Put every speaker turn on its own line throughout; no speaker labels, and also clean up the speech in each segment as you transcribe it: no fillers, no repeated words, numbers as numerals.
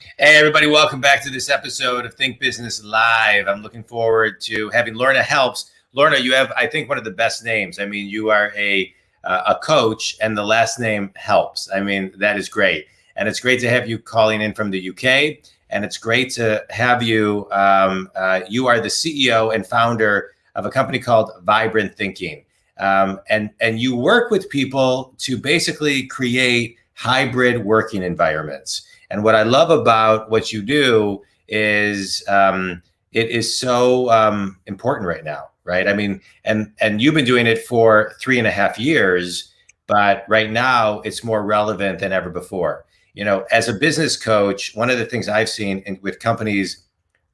Hey, everybody, welcome back to this episode of Think Business Live. I'm looking forward to having Lorna Helps. Lorna, you have, I think, one of the best names. I mean, you are a coach, and the last name helps. I mean, that is great. And it's great to have you calling in from the UK. And it's great to have you. You are the CEO and founder of a company called Vibrant Thinking. And you work with people to basically create hybrid working environments. And what I love about what you do is it is so important right now, right? I mean, and you've been doing it for 3.5 years, but right now it's more relevant than ever before. You know, as a business coach, one of the things I've seen with companies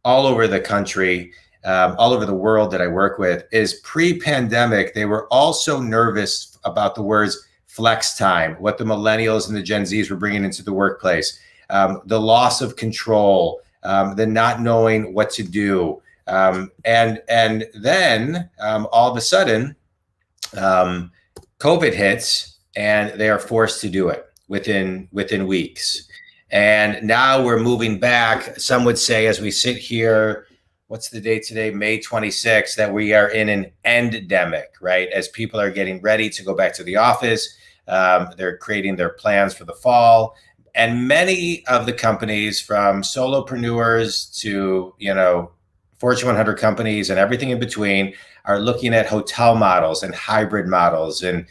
all over the country, all over the world that I work with, is pre-pandemic, they were all so nervous about the words flex time, what the millennials and the Gen Zs were bringing into the workplace. The loss of control, the not knowing what to do, and then all of a sudden, COVID hits, and they are forced to do it within weeks. And now we're moving back. Some would say, as we sit here, what's the date today? May 26th, that we are in an endemic, right? As people are getting ready to go back to the office, they're creating their plans for the fall. And many of the companies, from solopreneurs to, Fortune 100 companies and everything in between, are looking at hotel models and hybrid models and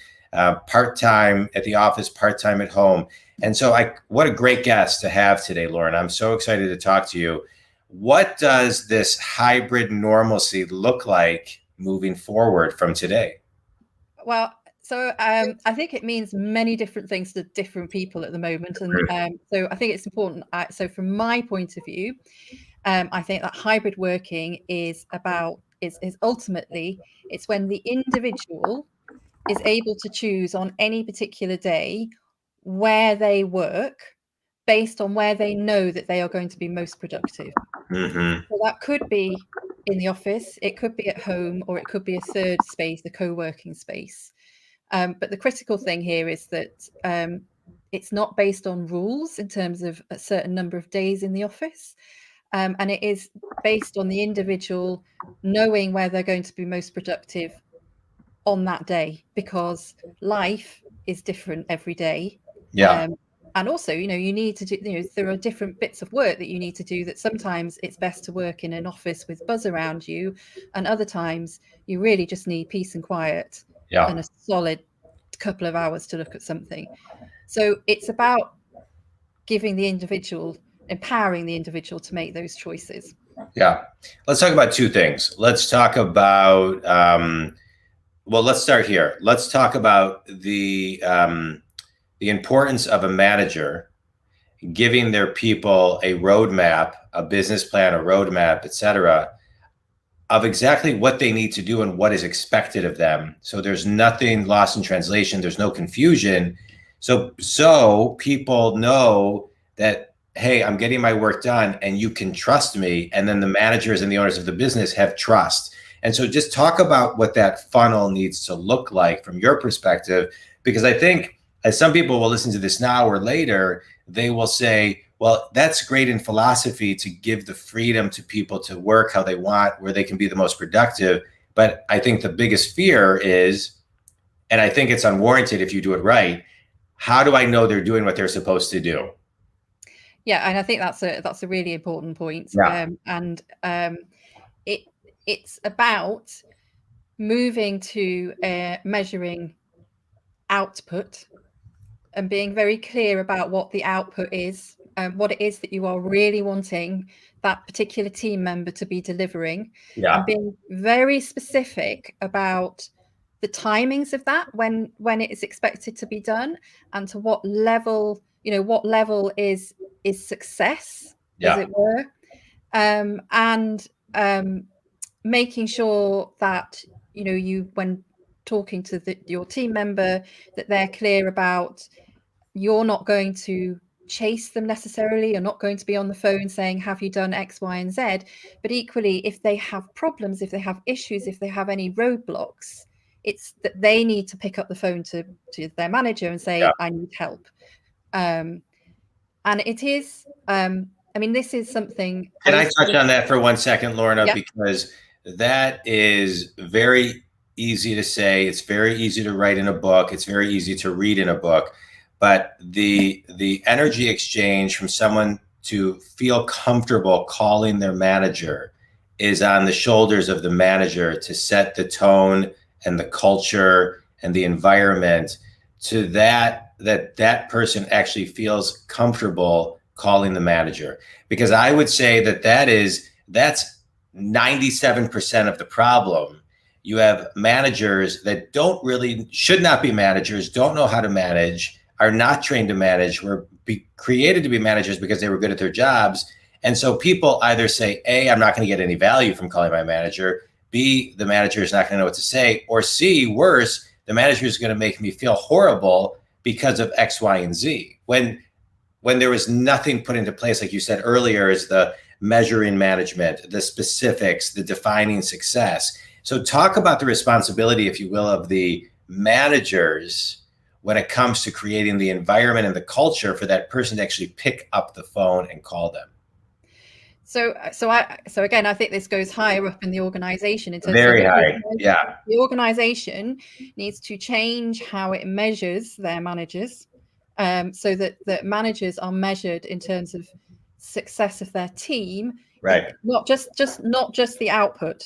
part-time at the office, part-time at home. And so what a great guest to have today, Lauren. I'm so excited to talk to you. What does this hybrid normalcy look like moving forward from today?
Well, so I think it means many different things to different people at the moment. And so I think it's important. So from my point of view, I think that hybrid working is ultimately, it's when the individual is able to choose on any particular day where they work based on where they know that they are going to be most productive.
Mm-hmm.
So that could be in the office, it could be at home, or it could be a third space, a co-working space. But the critical thing here is that it's not based on rules in terms of a certain number of days in the office. And it is based on the individual knowing where they're going to be most productive on that day, because life is different every day.
Yeah.
And also, you need to do, there are different bits of work that you need to do, that sometimes it's best to work in an office with buzz around you. And other times you really just need peace and quiet and a solid couple of hours to look at something. So it's about giving the individual, empowering the individual to make those choices.
Yeah. Let's talk about two things. Let's talk about, well, let's start here. Let's talk about the importance of a manager giving their people a roadmap, a business plan, a roadmap, et cetera, of exactly what they need to do and what is expected of them. So there's nothing lost in translation. There's no confusion. So people know that, hey, I'm getting my work done and you can trust me. And then the managers and the owners of the business have trust. And so just talk about what that funnel needs to look like from your perspective, because I think as some people will listen to this now or later, they will say, well, that's great in philosophy to give the freedom to people to work how they want, where they can be the most productive. But I think the biggest fear is, and I think it's unwarranted if you do it right, how do I know they're doing what they're supposed to do?
Yeah, and I think that's a really important point.
Yeah.
It's about moving to measuring output and being very clear about what the output is, what it is that you are really wanting that particular team member to be delivering, and being very specific about the timings of that, when it is expected to be done, and to what level, what level is success, as it were, and making sure that you, when talking to your team member, that they're clear about, you're not going to chase them necessarily. You're not going to be on the phone saying, have you done X, Y, and Z? But equally, if they have problems, if they have issues, if they have any roadblocks, it's that they need to pick up the phone to their manager and say, I need help. And it is I mean, this is something.
Can I touch on that for 1 second, Lorna?
Yeah.
Because that is very easy to say. It's very easy to write in a book. It's very easy to read in a book. But the energy exchange from someone to feel comfortable calling their manager is on the shoulders of the manager to set the tone and the culture and the environment to that person actually feels comfortable calling the manager. Because I would say that's 97% of the problem. You have managers that should not be managers, don't know how to manage, are not trained to manage, were created to be managers because they were good at their jobs. And so people either say, A, I'm not going to get any value from calling my manager. B, the manager is not going to know what to say. Or C, worse, the manager is going to make me feel horrible because of X, Y, and Z. When there was nothing put into place, like you said earlier, is the measuring management, the specifics, the defining success. So talk about the responsibility, if you will, of the managers when it comes to creating the environment and the culture for that person to actually pick up the phone and call them.
So again, I think this goes higher up in the organization in terms
Very
of
high. Yeah.
The organization needs to change how it measures their managers, so that managers are measured in terms of success of their team,
right?
Not just the output.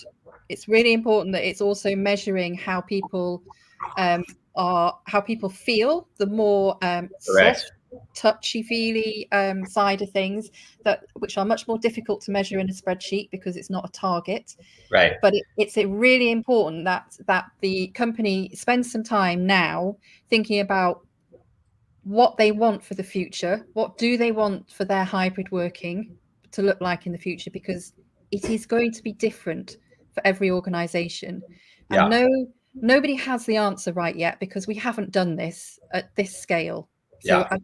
It's really important that it's also measuring how people feel. The more soft, touchy-feely side of things, which are much more difficult to measure in a spreadsheet because it's not a target.
Right.
But it's really important that the company spends some time now thinking about what they want for the future. What do they want for their hybrid working to look like in the future? Because it is going to be different for every organization.
Yeah.
And nobody has the answer right yet because we haven't done this at this scale. So, but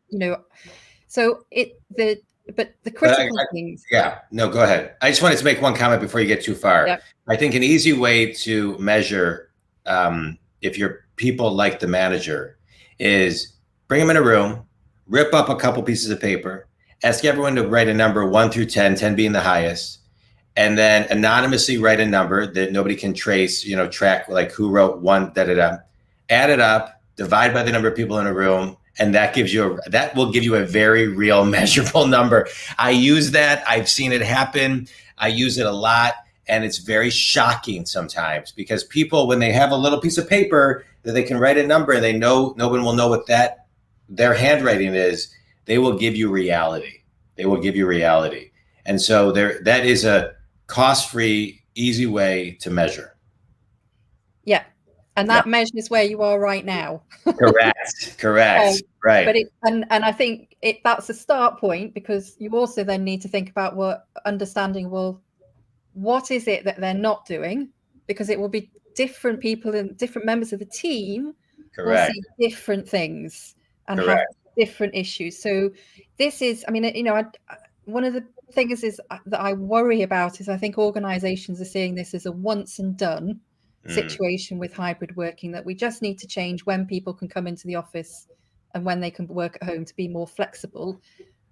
the critical things.
Yeah, no, go ahead. I just wanted to make one comment before you get too far.
Yep.
I think an easy way to measure if your people like the manager is bring them in a room, rip up a couple pieces of paper, ask everyone to write a number 1 through 10, 10 being the highest, and then anonymously write a number that nobody can trace, track like who wrote one, add it up, divide by the number of people in a room, and that will give you a very real measurable number. I use that. I've seen it happen. I use it a lot. And it's very shocking sometimes because people, when they have a little piece of paper that they can write a number and they know no one will know what their handwriting is, they will give you reality. They will give you reality. And so that is a cost-free, easy way to measure.
Yeah. And that measures where you are right now.
Correct. Right.
But I think that's a start point, because you also then need to think about understanding, well, what is it that they're not doing? Because it will be different people and different members of the team will see different things and have different issues. So this is, one of the things that I worry about is I think organizations are seeing this as a once and done situation with hybrid working, that we just need to change when people can come into the office and when they can work at home to be more flexible,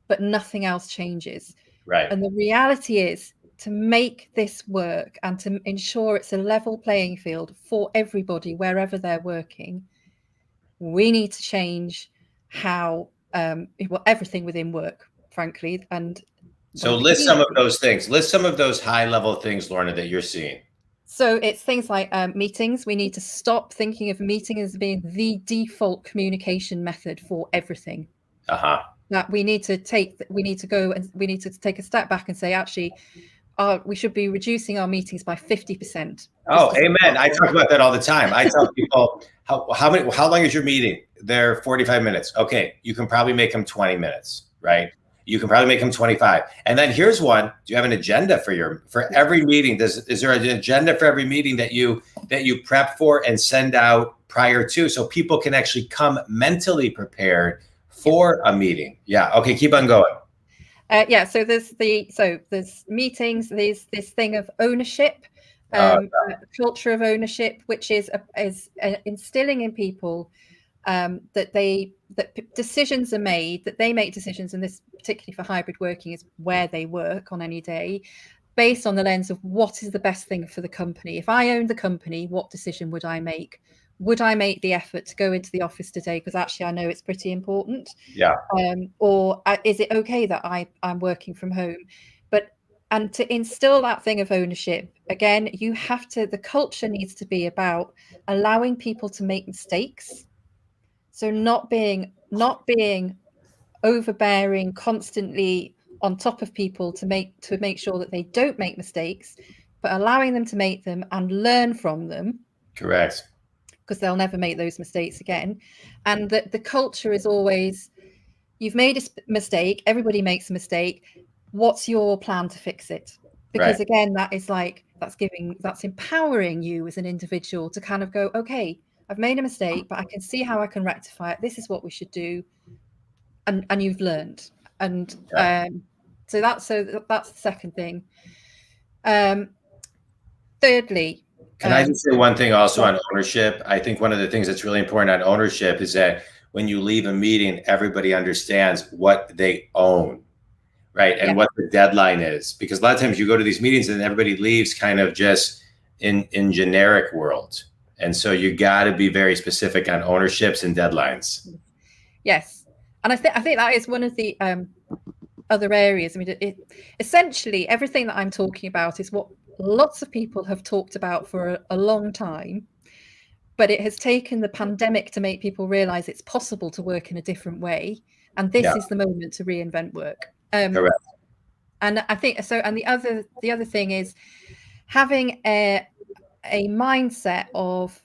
but nothing else changes.
Right.
And the reality is, to make this work and to ensure it's a level playing field for everybody wherever they're working, we need to change how everything within work, frankly. And
so list some of those things. List some of those high level things, Lorna, that you're seeing.
So it's things like meetings. We need to stop thinking of meeting as being the default communication method for everything. That we need to take a step back and say, actually, we should be reducing our meetings by 50%.
Oh, amen. I talk about that all the time. I tell people, how long is your meeting? They're 45 minutes. Okay, you can probably make them 20 minutes, right? You can probably make them 25. And then here's one. Do you have an agenda for every meeting? Is there an agenda for every meeting that you prep for and send out prior to, so people can actually come mentally prepared for a meeting? Yeah. Okay, keep on going.
So there's meetings. There's this thing of ownership, culture of ownership, which is instilling in people that decisions are made, that they make decisions, and this particularly for hybrid working is where they work on any day, based on the lens of what is the best thing for the company. If I owned the company, what decision would I make? Would I make the effort to go into the office today because actually I know it's pretty important?
Yeah.
Or is it okay that I'm working from home? And to instill that thing of ownership, again, the culture needs to be about allowing people to make mistakes. So not being overbearing, constantly on top of people to make sure that they don't make mistakes, but allowing them to make them and learn from them.
Correct.
Because they'll never make those mistakes again. And that the culture is always, you've made a mistake, everybody makes a mistake. What's your plan to fix it? Because again, that's empowering you as an individual to kind of go, okay, I've made a mistake, but I can see how I can rectify it. This is what we should do. And you've learned. And so that's the second thing. Thirdly,
can I just say one thing also on ownership? I think one of the things that's really important on ownership is that when you leave a meeting, everybody understands what they own, right? And what the deadline is. Because a lot of times you go to these meetings and everybody leaves kind of just in generic world. And so you got to be very specific on ownerships and deadlines.
Yes. And I think that is one of the other areas. I mean, essentially everything that I'm talking about is what lots of people have talked about for a long time, but it has taken the pandemic to make people realize it's possible to work in a different way. And this is the moment to reinvent work.
Correct.
And I think so. And the other thing is having a mindset of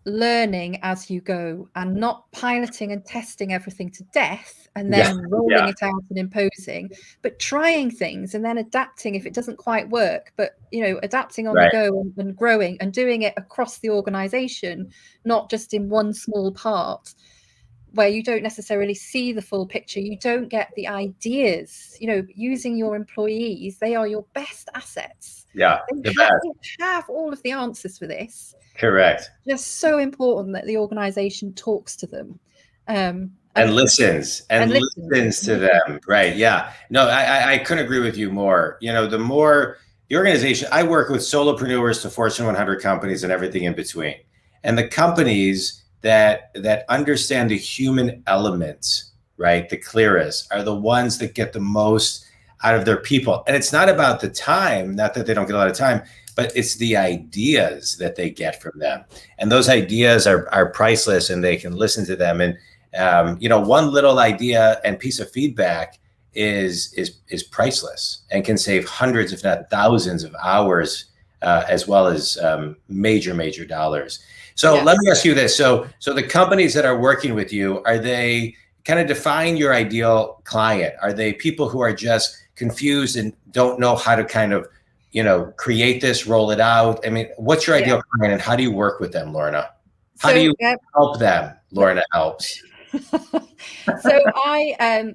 learning as you go and not piloting and testing everything to death and then rolling it out and imposing, but trying things and then adapting if it doesn't quite work, but adapting on the go and growing and doing it across the organization, not just in one small part where you don't necessarily see the full picture. You don't get the ideas, using your employees. They are your best assets.
Yeah.
They have all of the answers for this.
Correct.
Just so important that the organization talks to them.
And listens to them. Right. Yeah. No, I couldn't agree with you more. The more the organization, I work with solopreneurs to Fortune 100 companies and everything in between. And the companies that understand the human element, right, the clearest, are the ones that get the most out of their people. And it's not about the time, not that they don't get a lot of time, but it's the ideas that they get from them. And those ideas are priceless, and they can listen to them. And, one little idea and piece of feedback is priceless and can save hundreds, if not thousands of hours, as well as major dollars. So let me ask you this. So the companies that are working with you, are they kind of define your ideal client? Are they people who are just confused and don't know how to kind of, create this, roll it out? I mean, what's your ideal client and how do you work with them, Lorna? How do you help them? Lorna helps.
So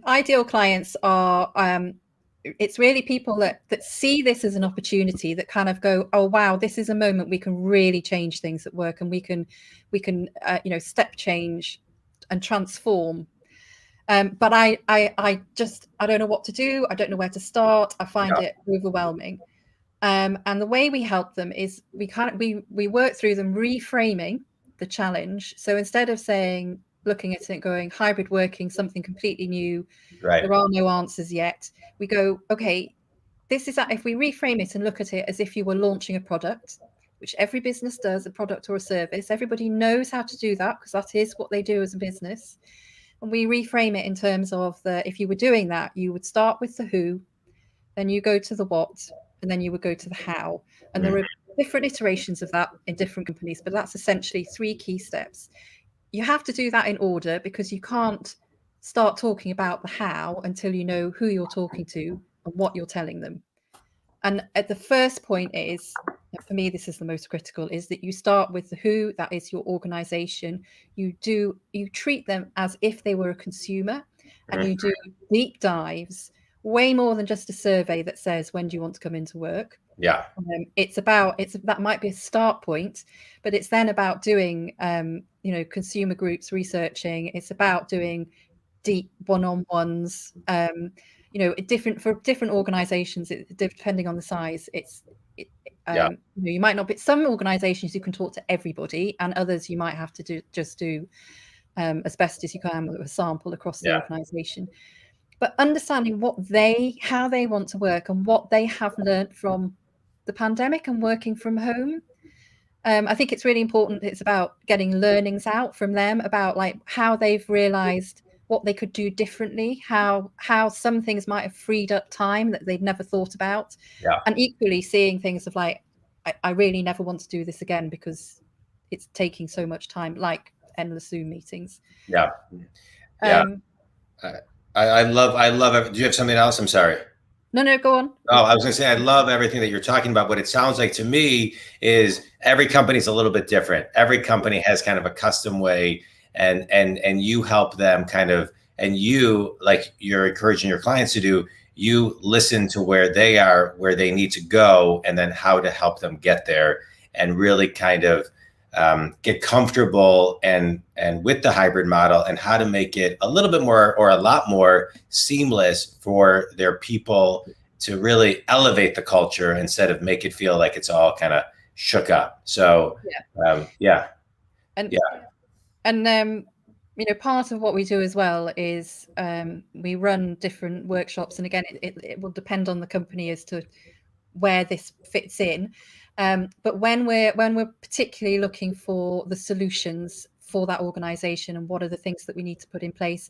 ideal clients are, it's really people that see this as an opportunity, that kind of go, oh, wow, this is a moment we can really change things at work, and we can step change and transform. But I don't know what to do. I don't know where to start. I find it overwhelming. And the way we help them is we work through them reframing the challenge. So instead of looking at it going hybrid working, something completely new, there are no answers yet, we go, okay, if we reframe it and look at it as if you were launching a product, which every business does, a product or a service, everybody knows how to do that because that is what they do as a business. And we reframe it in terms of if you were doing that, you would start with the who, then you go to the what, and then you would go to the how. And there are different iterations of that in different companies, but that's essentially 3 key steps. You have to do that in order, because you can't start talking about the how until you know who you're talking to and what you're telling them. And at the first point is, for me, this is the most critical, is that you start with the who, that is your organization. You treat them as if they were a consumer, and you do deep dives, way more than just a survey that says, when do you want to come into work? That might be a start point, but it's then about doing, consumer groups researching. It's about doing deep one-on-ones. Different for different organizations, depending on the size. You might not be, some organizations you can talk to everybody, and others you might have to do as best as you can with a sample across the organization. But understanding how they want to work and what they have learned from the pandemic and working from home. I think it's really important. It's about getting learnings out from them about like how they've realized what they could do differently, how some things might have freed up time that they'd never thought about. And equally seeing things of like, I really never want to do this again because it's taking so much time, like endless Zoom meetings.
I love it. Do you have something else? I'm sorry.
No, go on.
Oh, I was going to say, I love everything that you're talking about. What it sounds like to me is every company's a little bit different. Every company has kind of a custom way, and you help them kind of, and you, like you're encouraging your clients to do, you listen to where they are, where they need to go, and then how to help them get there, and really kind of get comfortable and with the hybrid model, and how to make it a little bit more or a lot more seamless for their people to really elevate the culture instead of make it feel like it's all kind of shook up. So
part of what we do as well is we run different workshops, and again it will depend on the company as to where this fits in. But when we're particularly looking for the solutions for that organization and what are the things that we need to put in place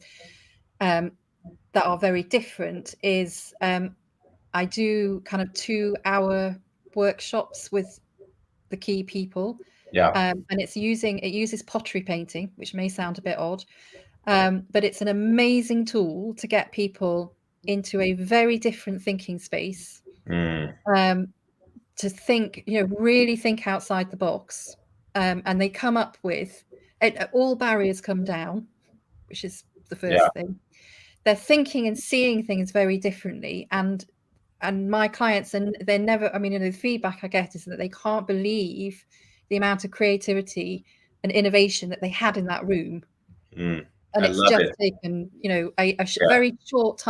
that are very different, is I do kind of 2-hour workshops with the key people. And it uses pottery painting, which may sound a bit odd, but it's an amazing tool to get people into a very different thinking space. To think, really think outside the box, and they come up with all barriers come down, which is the first thing. They're thinking and seeing things very differently, and my clients, and they're never, the feedback I get is that they can't believe the amount of creativity and innovation that they had in that room. And it's just taken, a very short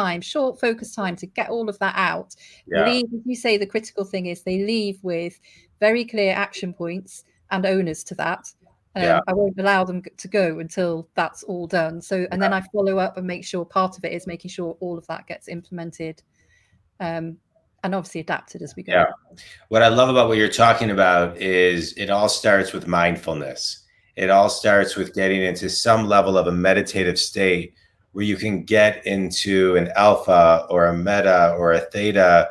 focused time to get all of that out. Leave, as you say, the critical thing is they leave with very clear action points and owners to that. I won't allow them to go until that's all done. So, and then I follow up and make sure part of it is making sure all of that gets implemented and obviously adapted as we go.
What I love about what you're talking about is it all starts with mindfulness. It all starts with getting into some level of a meditative state where you can get into an alpha or a meta or a theta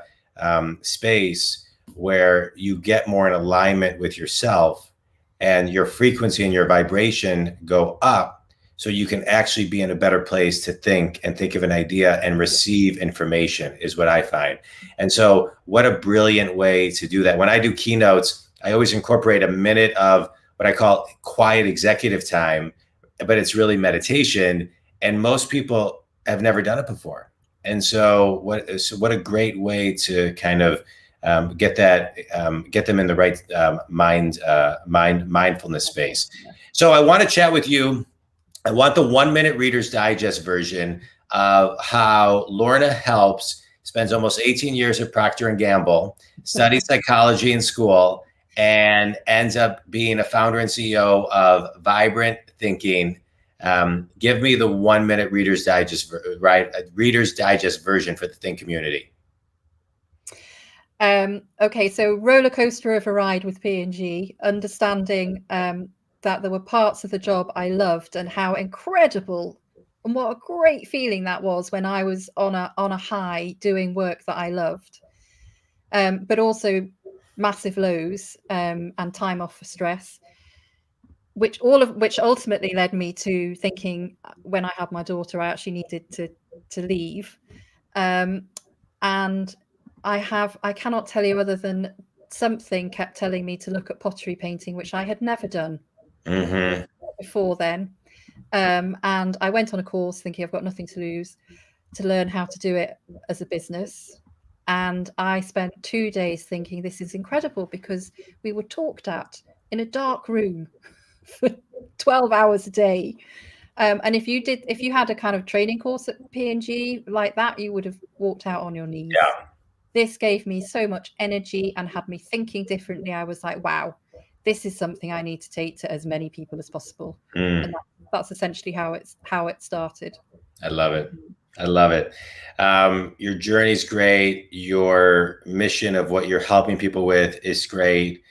space where you get more in alignment with yourself, and your frequency and your vibration go up, so you can actually be in a better place to think of an idea and receive information, is what I find. And so what a brilliant way to do that. When I do keynotes, I always incorporate a minute of what I call quiet executive time, but it's really meditation. And most people have never done it before. And so what a great way to kind of get them in the right mindfulness space. So I want to chat with you. I want the 1-minute Reader's Digest version of how Lorna helps, spends almost 18 years at Procter & Gamble, studies psychology in school, and ends up being a founder and CEO of Vibrant Thinking. Give me the 1-minute Reader's Digest version for the Think community.
Okay, so roller coaster of a ride with P&G, understanding that there were parts of the job I loved, and how incredible and what a great feeling that was when I was on a high doing work that I loved, but also massive lows and time off for stress, which ultimately led me to thinking, when I had my daughter, I actually needed to leave, and I cannot tell you other than something kept telling me to look at pottery painting, which I had never done before then. And I went on a course thinking I've got nothing to lose, to learn how to do it as a business. And I spent 2 days thinking, this is incredible, because we were talked at in a dark room for 12 hours a day. And if you had a kind of training course at P&G like that, you would have walked out on your knees.
Yeah.
This gave me so much energy and had me thinking differently. I was like, wow, this is something I need to take to as many people as possible. And that's essentially how it started.
I love it. I love it. Your journey's great. Your mission of what you're helping people with is great.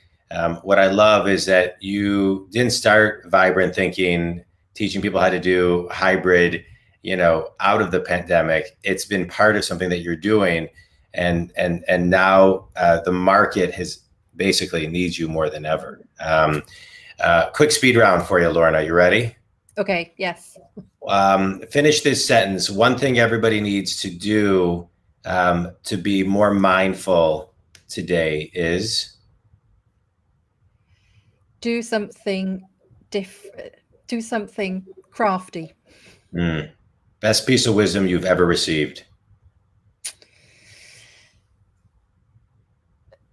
What I love is that you didn't start Vibrant thinking, teaching people how to do hybrid, out of the pandemic. It's been part of something that you're doing. And now the market has basically needs you more than ever. Quick speed round for you, Lorna. You ready?
Okay. Yes.
Finish this sentence. One thing everybody needs to do to be more mindful today is
do something different. Do something crafty.
Best piece of wisdom you've ever received.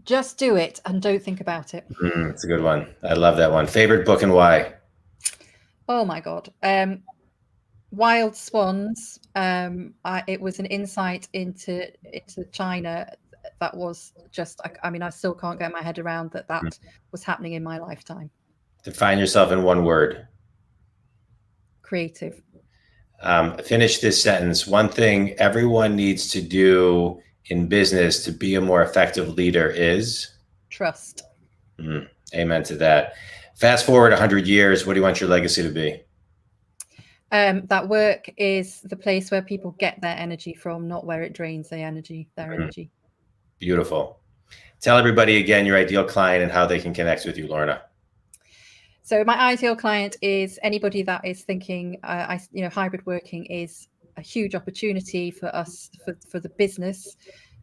Just do it and don't think about it.
It's a good one. I love that one. Favorite book and why?
Oh my God. Wild Swans. It was an insight into China that was just, I still can't get my head around that was happening in my lifetime.
Define yourself in one word.
Creative.
Finish this sentence. One thing everyone needs to do in business to be a more effective leader is?
Trust.
Amen to that. Fast forward 100 years, what do you want your legacy to be?
That work is the place where people get their energy from, not where it drains their energy.
Beautiful. Tell everybody again your ideal client and how they can connect with you, Lorna.
So my ideal client is anybody that is thinking, hybrid working is a huge opportunity for us, for the business,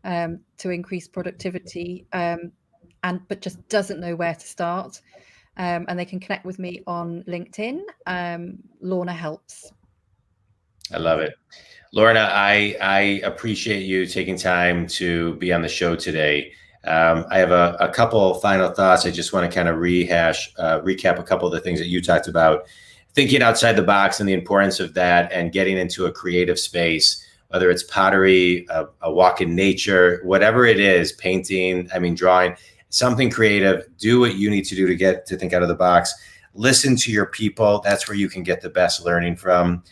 to increase productivity, but just doesn't know where to start. And they can connect with me on LinkedIn. Lorna Helps.
I love it. Lorna, I appreciate you taking time to be on the show today. I have a couple final thoughts. I just want to kind of recap a couple of the things that you talked about. Thinking outside the box and the importance of that, and getting into a creative space, whether it's pottery, a walk in nature, whatever it is, painting, drawing, something creative. Do what you need to do to get to think out of the box. Listen to your people. That's where you can get the best learning from.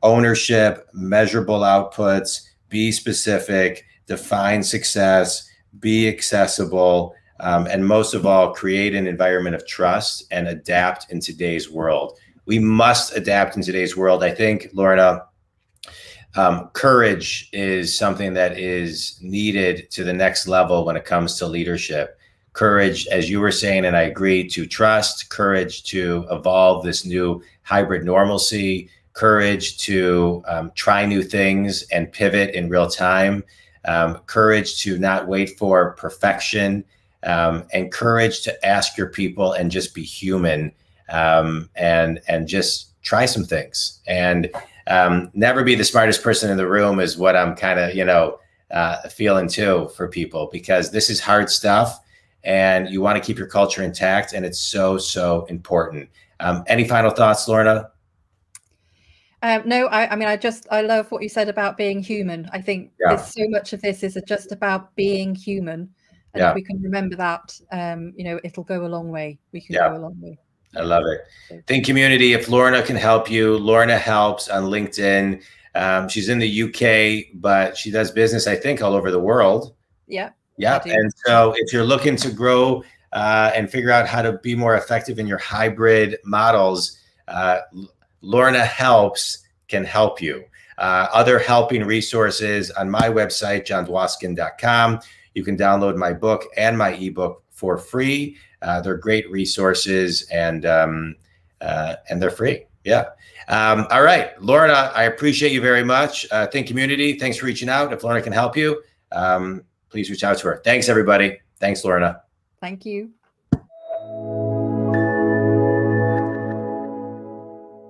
Ownership, measurable outputs, be specific, define success, be accessible, and most of all, create an environment of trust and adapt in today's world. We must adapt in today's world. I think, Lorna, courage is something that is needed to the next level when it comes to leadership. Courage, as you were saying, and I agree, to trust, courage to evolve this new hybrid normalcy, courage to try new things and pivot in real time, courage to not wait for perfection, and courage to ask your people and just be human, and just try some things, and never be the smartest person in the room is what I'm kind of feeling too for people, because this is hard stuff and you want to keep your culture intact, and it's so important. Any final thoughts, Lorna?
No, I love what you said about being human. I think there's so much of this is just about being human. And if we can remember that, it'll go a long way. We can go a long way.
I love it. Think community, if Lorna can help you, Lorna Helps on LinkedIn. She's in the UK, but she does business, I think, all over the world.
Yeah.
And so if you're looking to grow and figure out how to be more effective in your hybrid models, Lorna Helps can help you. Other helping resources on my website, johndwoskin.com. You can download my book and my ebook for free. They're great resources, and they're free. All right, Lorna, I appreciate you very much. Think community, thanks for reaching out. If Lorna can help you, please reach out to her. Thanks, everybody. Thanks, Lorna.
Thank you.